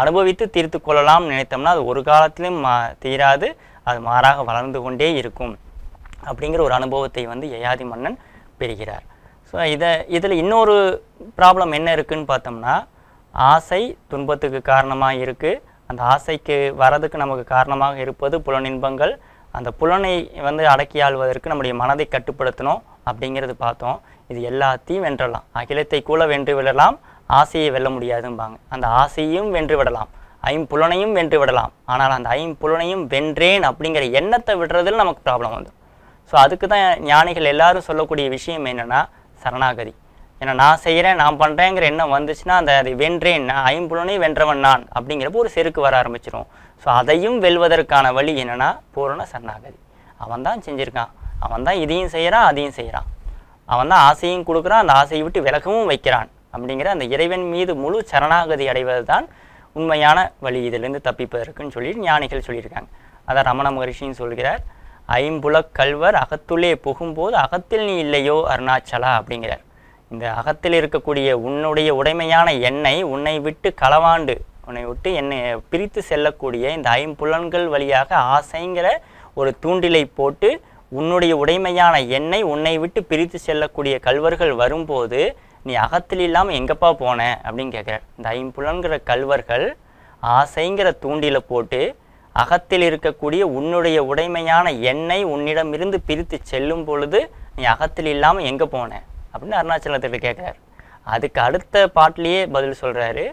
அனுபவித்து தீர்த்து கொள்ளலாம்னு நினைத்தோம்னா அது ஒரு காலத்திலும் தீராது, அது மாறாக வளர்ந்து கொண்டே இருக்கும் அப்படிங்கிற ஒரு அனுபவத்தை வந்து யயாதி மன்னன் பெறுகிறார். ஸோ இதில் இன்னொரு ப்ராப்ளம் என்ன இருக்குதுன்னு பார்த்தோம்னா, ஆசை துன்பத்துக்கு காரணமாக இருக்குது. அந்த ஆசைக்கு வரதுக்கு நமக்கு காரணமாக இருப்பது புலனின்பங்கள். அந்த புலனை வந்து அடக்கி ஆள்வதற்கு நம்முடைய மனதை கட்டுப்படுத்தணும். அப்படிங்கிறது பார்த்தோம். இது எல்லாத்தையும் வென்றலாம். அகிலத்தை கூட வென்று விடலாம், ஆசையை வெல்ல முடியாதும்பாங்க. அந்த ஆசையும் வென்று விடலாம், ஐம்புலனையும் வென்று விடலாம். ஆனால் அந்த ஐம்புலனையும் வென்றேன் அப்படிங்கிற எண்ணத்தை விடுறதுல நமக்கு ப்ராப்ளம் வந்துடும். ஸோ அதுக்கு தான் ஞானிகள் எல்லாரும் சொல்லக்கூடிய விஷயம் என்னென்னா சரணாகதி. ஏன்னா நான் செய்கிறேன், நான் பண்ணுறேங்கிற எண்ணம் வந்துச்சுன்னா அதை வென்றேன், நான் ஐம்புலனையும் வென்றவன் நான் அப்படிங்கிறப்போ ஒரு செருக்கு வர ஆரம்பிச்சிடும். ஸோ அதையும் வெல்வதற்கான வழி என்னென்னா பூரண சரணாகதி. அவன் தான் செஞ்சுருக்கான், அவன் தான் இதையும் செய்கிறான், அதையும் செய்கிறான், அவன் தான் ஆசையும் கொடுக்குறான், அந்த ஆசையை விட்டு விலகவும் வைக்கிறான் அப்படிங்கிற அந்த இறைவன் மீது முழு சரணாகதி அடைவது தான் உண்மையான வழி இதிலிருந்து தப்பிப்பதற்குன்னு சொல்லி ஞானிகள் சொல்லியிருக்காங்க. அதான் ரமண மகரிஷின்னு சொல்கிறார், ஐம்புலக் கல்வர் அகத்துள்ளே புகும்போது அகத்தில் நீ இல்லையோ அருணாச்சலா அப்படிங்கிறார். இந்த அகத்தில் இருக்கக்கூடிய உன்னுடைய உடைமையான எண்ணெய் உன்னை விட்டு களவாண்டு, உன்னை விட்டு என்னை பிரித்து செல்லக்கூடிய இந்த ஐம்புலன்கள் வழியாக ஆசைங்கிற ஒரு தூண்டிலை போட்டு உன்னுடைய உடைமையான எண்ணெய் உன்னை விட்டு பிரித்து செல்லக்கூடிய கல்வர்கள் வரும்போது நீ அகத்தில் இல்லாமல் எங்கப்பா போன அப்படின்னு கேட்குறார். இந்த ஐம்புலன்கிற கல்வர்கள் ஆசைங்கிற தூண்டிலை போட்டு அகத்தில் இருக்கக்கூடிய உன்னுடைய உடைமையான எண்ணெய் உன்னிடமிருந்து பிரித்து செல்லும் பொழுது நீ அகத்தில் இல்லாமல் எங்கே போன அப்படின்னு அருணாச்சலத்திட்ட கேட்குறாரு. அதுக்கு அடுத்த பாட்டிலேயே பதில் சொல்கிறாரு,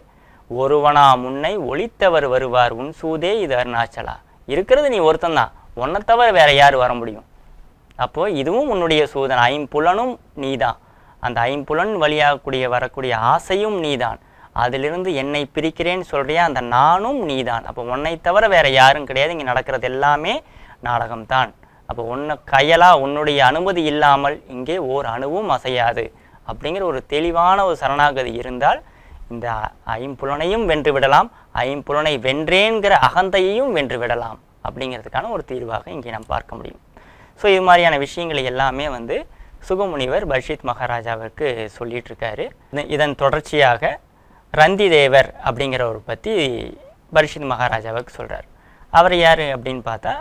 ஒருவனா முன்னை ஒளித்தவர் வருவார் உன் சூதே இது அருணாச்சலா. இருக்கிறது நீ ஒருத்தந்தான், உன்னை தவிர வேற யார் வர முடியும்? அப்போது இதுவும் உன்னுடைய சூதன், ஐம்புலனும் நீதான், அந்த ஐம்புலன் வழியாகக்கூடிய வரக்கூடிய ஆசையும் நீதான், அதிலிருந்து என்னை பிரிக்கிறேன்னு சொல்கிறியா அந்த நானும் நீதான். அப்போ உன்னை தவிர வேறு யாரும் கிடையாது, இங்கே நடக்கிறது எல்லாமே நாடகம்தான். அப்போ உன்னை கையலாக உன்னுடைய அனுமதி இல்லாமல் இங்கே ஓர் அணுவும் அசையாது அப்படிங்கிற ஒரு தெளிவான ஒரு சரணாகதி இருந்தால் இந்த ஐம்புலனையும் வென்று விடலாம், ஐம்புலனை வென்றேங்கிற அகந்தையையும் வென்று விடலாம் அப்படிங்கிறதுக்கான ஒரு தீர்வாக இங்கே நாம் பார்க்க முடியும். ஸோ இது மாதிரியான விஷயங்களை எல்லாமே சுகமுனிவர் பர்ஷித் மகாராஜாவிற்கு சொல்லிட்டு இருக்காரு. இதன் தொடர்ச்சியாக ரந்தி தேவர் அப்படிங்கிறவர் பற்றி பர்ஷித் மகாராஜாவுக்கு சொல்கிறார். அவர் யார் அப்படின்னு பார்த்தா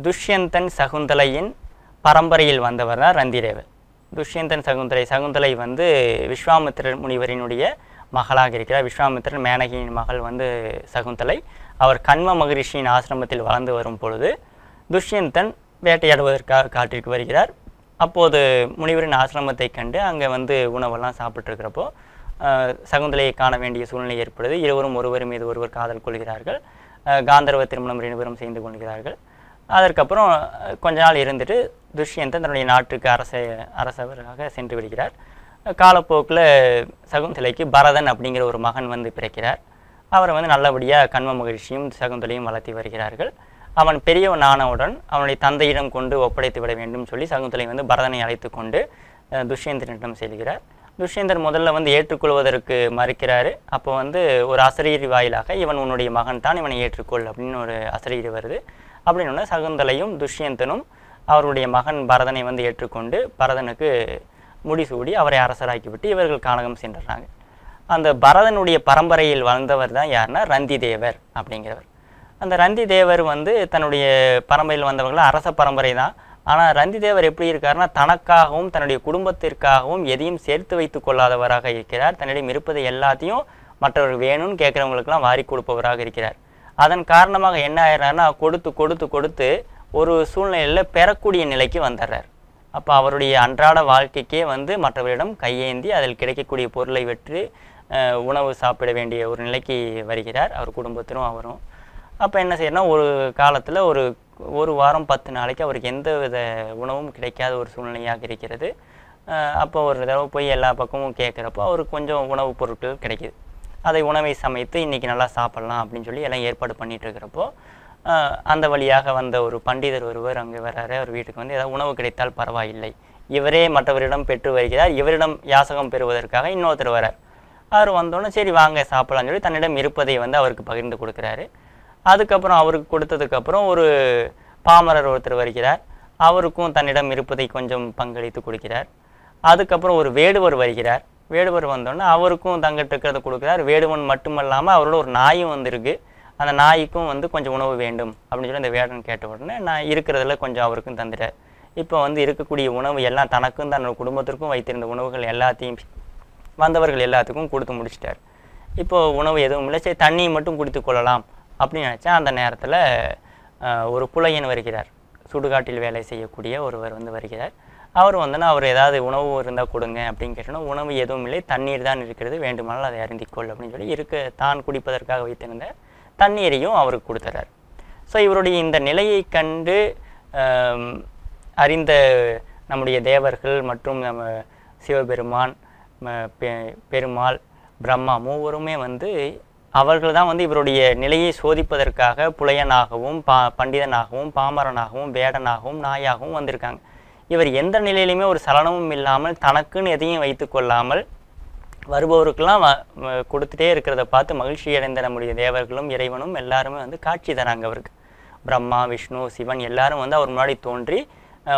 துஷ்யந்தன் சகுந்தலையின் பரம்பரையில் வந்தவர் தான் ரந்தி தேவர். துஷ்யந்தன் சகுந்தலை விஸ்வாமித்திரர் முனிவரினுடைய மகளாக இருக்கிறார். விஸ்வாமித்திரன் மேனகியின் மகள் சகுந்தலை. அவர் கண்ம மகரிஷியின் ஆசிரமத்தில் வளர்ந்து வரும் பொழுது துஷ்யந்தன் வேட்டையாடுவதற்காக காட்டிற்கு வருகிறார். அப்போது முனிவரின் ஆசிரமத்தை கண்டு அங்கே உணவெல்லாம் சாப்பிட்ருக்கிறப்போ சகுந்தலையை காண வேண்டிய சூழ்நிலை ஏற்படுது. இருவரும் ஒருவர் மீது ஒருவர் காதல் கொள்கிறார்கள். காந்தர்வ திருமணம் இருவரும் செய்து கொள்கிறார்கள். அதற்கப்புறம் கொஞ்ச நாள் இருந்துட்டு துஷ்யந்தன் தன்னுடைய நாட்டுக்கு அரசவராக சென்று விடுகிறார். காலப்போக்கில் சகுந்தலைக்கு பரதன் அப்படிங்கிற ஒரு மகன் பிறக்கிறார். அவரை நல்லபடியாக கண்ம மகிழ்ச்சியும் சகுந்தலையும் வளர்த்தி வருகிறார்கள். அவன் பெரியவன் ஆனவுடன் அவனுடைய தந்தையிடம் கொண்டு ஒப்படைத்து விட வேண்டும் சொல்லி சகுந்தலை பரதனை அழைத்து கொண்டு துஷ்யந்தனிடம் செல்கிறார். துஷ்யந்தர் முதல்ல ஏற்றுக்கொள்வதற்கு மறுக்கிறாரு. அப்போ ஒரு அசரீரி வாயிலாக இவன் உன்னுடைய மகன் தான், இவனை ஏற்றுக்கொள் அப்படின்னு ஒரு அசரீரி வருது. அப்படின்னு சகுந்தலையும் துஷ்யந்தனும் அவருடைய மகன் பரதனை ஏற்றுக்கொண்டு பரதனுக்கு முடிசூடி அவரை அரசராக்கிவிட்டு இவர்கள் கானகம் சென்றாங்க. அந்த பரதனுடைய பரம்பரையில் வந்தவர் தான் யாருன்னா ரந்தி தேவர் அப்படிங்கிறவர். அந்த ரந்தி தேவர் தன்னுடைய பரம்பரையில் வந்தவர்கள் அரச பரம்பரை தான். ஆனால் ரந்தி தேவர் எப்படி இருக்காருன்னா தனக்காகவும் தன்னுடைய குடும்பத்திற்காகவும் எதையும் சேர்த்து வைத்து கொள்ளாதவராக இருக்கிறார். தன்னிடம் இருப்பதை எல்லாத்தையும் மற்றவர்கள் வேணும்னு கேட்குறவங்களுக்கெல்லாம் வாரி கொடுப்பவராக இருக்கிறார். அதன் காரணமாக என்ன ஆயிடுறாருன்னா கொடுத்து கொடுத்து கொடுத்து ஒரு சூழ்நிலையில் பெறக்கூடிய நிலைக்கு வந்துடுறார். அப்போ அவருடைய அன்றாட வாழ்க்கைக்கே மற்றவரிடம் கையேந்தி அதில் கிடைக்கக்கூடிய பொருளை வெற்றி உணவு சாப்பிட வேண்டிய ஒரு நிலைக்கு வருகிறார், அவர் குடும்பத்திலும் அவரும். அப்போ என்ன செய்யணும்னா ஒரு காலத்தில் ஒரு வாரம் 10 நாளைக்கு அவருக்கு எந்த வித உணவும் கிடைக்காத ஒரு சூழ்நிலையாக இருக்கிறது. அப்போ ஒரு தடவை போய் எல்லா பக்கமும் கேட்குறப்போ அவருக்கு கொஞ்சம் உணவுப் பொருட்கள் கிடைக்கிது. அதை உணவை சமைத்து இன்றைக்கி நல்லா சாப்பிட்லாம் அப்படின்னு சொல்லி எல்லாம் ஏற்பாடு பண்ணிகிட்டு இருக்கிறப்போ அந்த வழியாக வந்த ஒரு பண்டிதர் ஒருவர் அங்கே வர்றாரு. அவர் வீட்டுக்கு ஏதாவது உணவு கிடைத்தால் பரவாயில்லை, இவரே மற்றவரிடம் பெற்று வருகிறார், இவரிடம் யாசகம் பெறுவதற்காக இன்னொருத்தர் வரார். அவர் வந்தோடனே சரி வாங்க சாப்பிட்லான்னு சொல்லி தன்னிடம் இருப்பதை அவருக்கு பகிர்ந்து கொடுக்குறாரு. அதுக்கப்புறம் அவருக்கு கொடுத்ததுக்கப்புறம் ஒரு பாமரர் ஒருத்தர் வருகிறார், அவருக்கும் தன்னிடம் இருப்பதை கொஞ்சம் பங்களித்து கொடுக்கிறார். அதுக்கப்புறம் ஒரு வேடுவர் வருகிறார். வேடுவர் வந்தோடனே அவருக்கும் தங்கிட்ட இருக்கிறத கொடுக்குறார். வேடுவன் மட்டுமல்லாமல் அவரோட ஒரு நாயும் இருக்குது. அந்த நாய்க்கும் கொஞ்சம் உணவு வேண்டும் அப்படின்னு சொல்லி அந்த வேடன் கேட்ட உடனே நான் இருக்கிறதுல கொஞ்சம் அவருக்கும் தந்துட்டார். இப்போ இருக்கக்கூடிய உணவு எல்லாம் தனக்கும் தன்னோட குடும்பத்திற்கும் வைத்திருந்த உணவுகள் எல்லாத்தையும் வந்தவர்கள் எல்லாத்துக்கும் கொடுத்து முடிச்சிட்டார். இப்போது உணவு எதுவும் இல்லை, சரி தண்ணியை மட்டும் குடித்து கொள்ளலாம் அப்படின்னு நினச்சா அந்த நேரத்தில் ஒரு புலையன் வருகிறார். சுடுகாட்டில் வேலை செய்யக்கூடிய ஒருவர் வருகிறார். அவர் அவர் ஏதாவது உணவு இருந்தால் கொடுங்க அப்படின்னு கேட்டோன்னா உணவு எதுவும் இல்லை, தண்ணீர் தான் இருக்கிறது, வேண்டுமானால் அதை அருந்திக்கொள் அப்படின்னு சொல்லி தான் குடிப்பதற்காக வைத்திருந்த தண்ணீரையும் அவருக்கு கொடுத்துறார். ஸோ இவருடைய இந்த நிலையை கண்டு அறிந்த நம்முடைய தேவர்கள் மற்றும் நம்ம சிவபெருமான், பெருமாள், பிரம்மா மூவருமே அவர்கள் தான் இவருடைய நிலையை சோதிப்பதற்காக புலையனாகவும் பண்டிதனாகவும் பாமரனாகவும் வேடனாகவும் நாயாகவும் வந்திருக்காங்க. இவர் எந்த நிலையிலுமே ஒரு சலனமும் இல்லாமல் தனக்குன்னு எதையும் வைத்து கொள்ளாமல் வருபவருக்கெல்லாம் கொடுத்துட்டே இருக்கிறத பார்த்து மகிழ்ச்சி அடைந்த நம்முடைய தேவர்களும் இறைவனும் எல்லாருமே காட்சி தராங்க. அவருக்கு பிரம்மா, விஷ்ணு, சிவன் எல்லாரும் அவர் முன்னாடி தோன்றி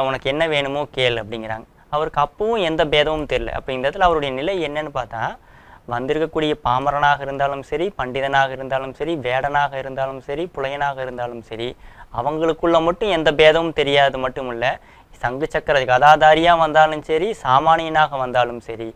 உனக்கு என்ன வேணுமோ கேள் அப்படிங்கிறாங்க. அவருக்கு அப்பவும் எந்த பேதமும் தெரியல. அப்போ இந்த இடத்துல அவருடைய நிலை என்னன்னு பார்த்தா, வந்திருக்கக்கூடிய பாமரனாக இருந்தாலும் சரி, பண்டிதனாக இருந்தாலும் சரி, வேடனாக இருந்தாலும் சரி, புலையனாக இருந்தாலும் சரி, அவங்களுக்குள்ள மட்டும் எந்த பேதமும் தெரியாது மட்டும் இல்லை, சங்கு சக்கர கதாதாரியாக வந்தாலும் சரி, சாமானியனாக வந்தாலும் சரி,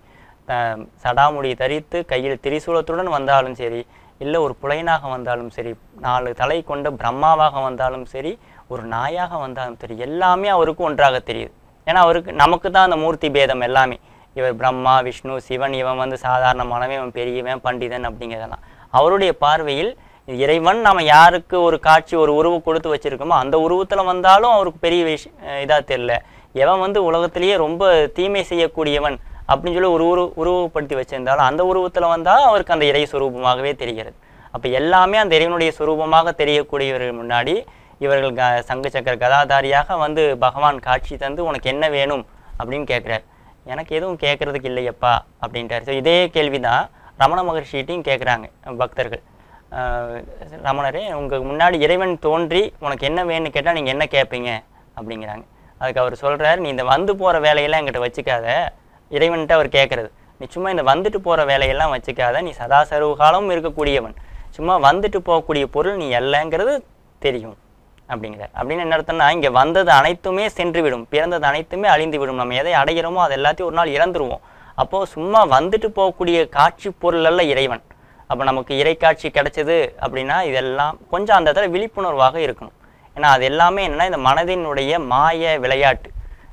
சடாமுடி தரித்து கையில் திரிசூலத்துடன் வந்தாலும் சரி, இல்லை ஒரு புலையனாக வந்தாலும் சரி, 4 தலை கொண்ட பிரம்மாவாக வந்தாலும் சரி, ஒரு நாயாக வந்தாலும் சரி, எல்லாமே அவருக்கு ஒன்றாக தெரியுது. ஏன்னா அவருக்கு நமக்கு தான் அந்த மூர்த்தி பேதம் எல்லாமே. இவர் பிரம்மா, விஷ்ணு, சிவன், இவன் சாதாரணமானவன், இவன் பெரியவன், பண்டிதன் அப்படிங்கிறதெல்லாம் அவருடைய பார்வையில் இறைவன் நம்ம யாருக்கு ஒரு காட்சி ஒரு உருவம் கொடுத்து வச்சிருக்கோமோ அந்த உருவத்தில் வந்தாலும் அவருக்கு பெரிய இதாக தெரியல. எவன் உலகத்திலேயே ரொம்ப தீமை செய்யக்கூடியவன் அப்படின்னு சொல்லி ஒரு உருவப்படுத்தி வச்சிருந்தாலும் அந்த உருவத்தில் வந்தால் அவருக்கு அந்த இறை சுரூபமாகவே தெரிகிறது. அப்போ எல்லாமே அந்த இறைவனுடைய சுரூபமாக தெரியக்கூடியவர்கள் முன்னாடி இவர்கள் சங்கு சக்கர கதாதாரியாக பகவான் காட்சி தந்து உனக்கு என்ன வேணும் அப்படின்னு கேட்குறார். எனக்கு எதுவும் கேட்குறதுக்கு இல்லையப்பா அப்படின்ட்டார். ஸோ இதே கேள்வி தான் ரமண மகர்ஷிகிட்டையும் கேட்குறாங்க பக்தர்கள். ரமணரே, உங்கள் முன்னாடி இறைவன் தோன்றி உனக்கு என்ன வேணும்னு கேட்டால் நீங்கள் என்ன கேட்பீங்க அப்படிங்கிறாங்க. அதுக்கு அவர் சொல்கிறார், நீ இந்த போகிற வேலையெல்லாம் என்கிட்ட வச்சுக்காத. இறைவன்ட்டு அவர் கேட்குறது, நீ சும்மா இந்த வந்துட்டு போகிற வேலையெல்லாம் வச்சுக்காத, நீ சதா சர்வ காலமும் இருக்கக்கூடியவன், சும்மா வந்துட்டு போகக்கூடிய பொருள் நீ அல்லங்கிறது தெரியும் அப்படிங்கிறார். அப்படின்னு என்ன அர்த்தம்னா, இங்கே வந்தது அனைத்துமே சென்று விடும், பிறந்தது அனைத்துமே அழிந்து விடும், நம்ம எதை அடைகிறோமோ அது எல்லாத்தையும் ஒரு நாள் இறந்துருவோம். அப்போது சும்மா வந்துட்டு போகக்கூடிய காட்சி பொருள் அல்ல இறைவன். அப்போ நமக்கு இறை காட்சி கிடைச்சது அப்படின்னா இதெல்லாம் கொஞ்சம் அந்த இடத்துல விழிப்புணர்வாக இருக்கணும். ஏன்னா அது எல்லாமே என்னென்னா இந்த மனதினுடைய மாய விளையாட்டு.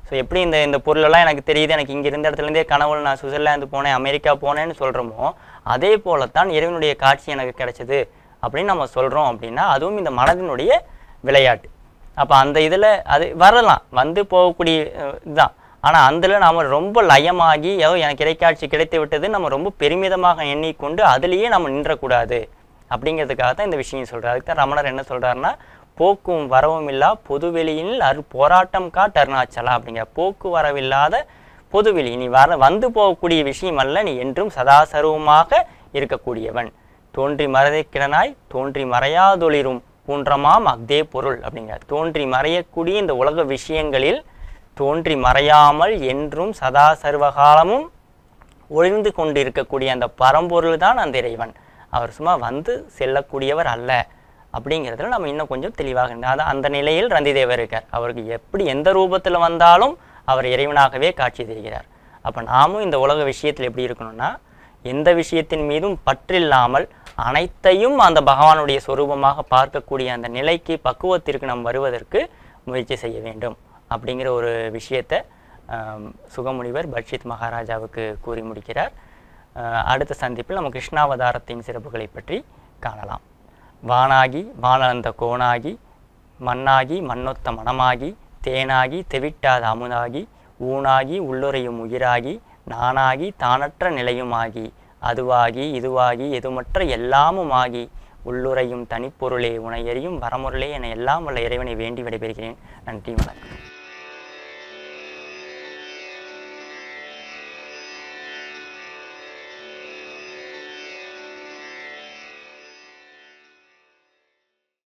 ஸோ எப்படி இந்த பொருளெல்லாம் எனக்கு தெரியுது, எனக்கு இங்கே இருந்த இடத்துலேருந்தே கனவுல நான் சுவிட்சர்லாந்து போனேன், அமெரிக்கா போனேன்னு சொல்கிறோமோ அதே போலத்தான் இறைவனுடைய காட்சி எனக்கு கிடைச்சது அப்படின்னு நம்ம சொல்கிறோம். அப்படின்னா அதுவும் இந்த மனதினுடைய விளையாட்டு. அப்போ அந்த இதில் அது வரலாம், போகக்கூடிய இதுதான். ஆனால் அதில் நாம் ரொம்ப லயமாகி எனக்கு இறைக்காட்சி கிடைத்து விட்டது நம்ம ரொம்ப பெருமிதமாக எண்ணிக்கொண்டு அதுலேயே நம்ம நின்றக்கூடாது அப்படிங்கிறதுக்காக தான் இந்த விஷயம் சொல்கிறார். அதுக்கு தான் ரமணர் என்ன சொல்கிறாருன்னா, போக்கும் வரவும் இல்லா பொதுவெளியில் போராட்டம் காட்டு அருணாச்சலா அப்படிங்கிற போக்கு வரவில்லாத பொதுவெளி, நீ போகக்கூடிய விஷயம் அல்ல, நீ என்றும் சதாசர்வமாக இருக்கக்கூடியவன், தோன்றி மறைக்கிடனாய் தோன்றி மறையாதொளிரும் பூன்றமாம் அக்தே பொருள் அப்படிங்கிற தோன்றி மறையக்கூடிய இந்த உலக விஷயங்களில் தோன்றி மறையாமல் என்றும் சதா சர்வகாலமும் ஒழிந்து கொண்டு இருக்கக்கூடிய அந்த பரம்பொருள் தான் அந்த இறைவன். அவர் சும்மா செல்லக்கூடியவர் அல்ல அப்படிங்கிறதுல நம்ம இன்னும் கொஞ்சம் தெளிவாக இருந்தால் அந்த நிலையில் ரந்திதேவர் இருக்கார். அவருக்கு எப்படி எந்த ரூபத்தில் வந்தாலும் அவர் இறைவனாகவே காட்சி தருகிறார். அப்போ நாமும் இந்த உலக விஷயத்தில் எப்படி இருக்கணும்னா, எந்த விஷயத்தின் மீதும் பற்றில்லாமல் அனைத்தையும் அந்த பகவானுடைய சொரூபமாக பார்க்கக்கூடிய அந்த நிலைக்கு பக்குவத்திற்கு நாம் வருவதற்கு முயற்சி செய்ய வேண்டும் அப்படிங்கிற ஒரு விஷயத்தை சுகமுனிவர் பட்சித் மகாராஜாவுக்கு கூறி முடிக்கிறார். அடுத்த சந்திப்பில் நம்ம கிருஷ்ணாவதாரத்தின் சிறப்புகளை பற்றி காணலாம். வானாகி வானளந்த கோணாகி மண்ணாகி மண்ணொத்த மனமாகி தேனாகி தெவிட்டாத அமுதாகி ஊனாகி உள்ளுரையும் உயிராகி நானாகி தானற்ற நிலையுமாகி அதுவாகி இதுவாகி எதுமற்ற எல்லாமுமாகி உள்ளுரையும் தனிப்பொருளே உனையறியும் வரமுறையே என எல்லாம் வல்ல இறைவனை வேண்டி விடைபெறுகிறேன். நன்றி, வணக்கம்.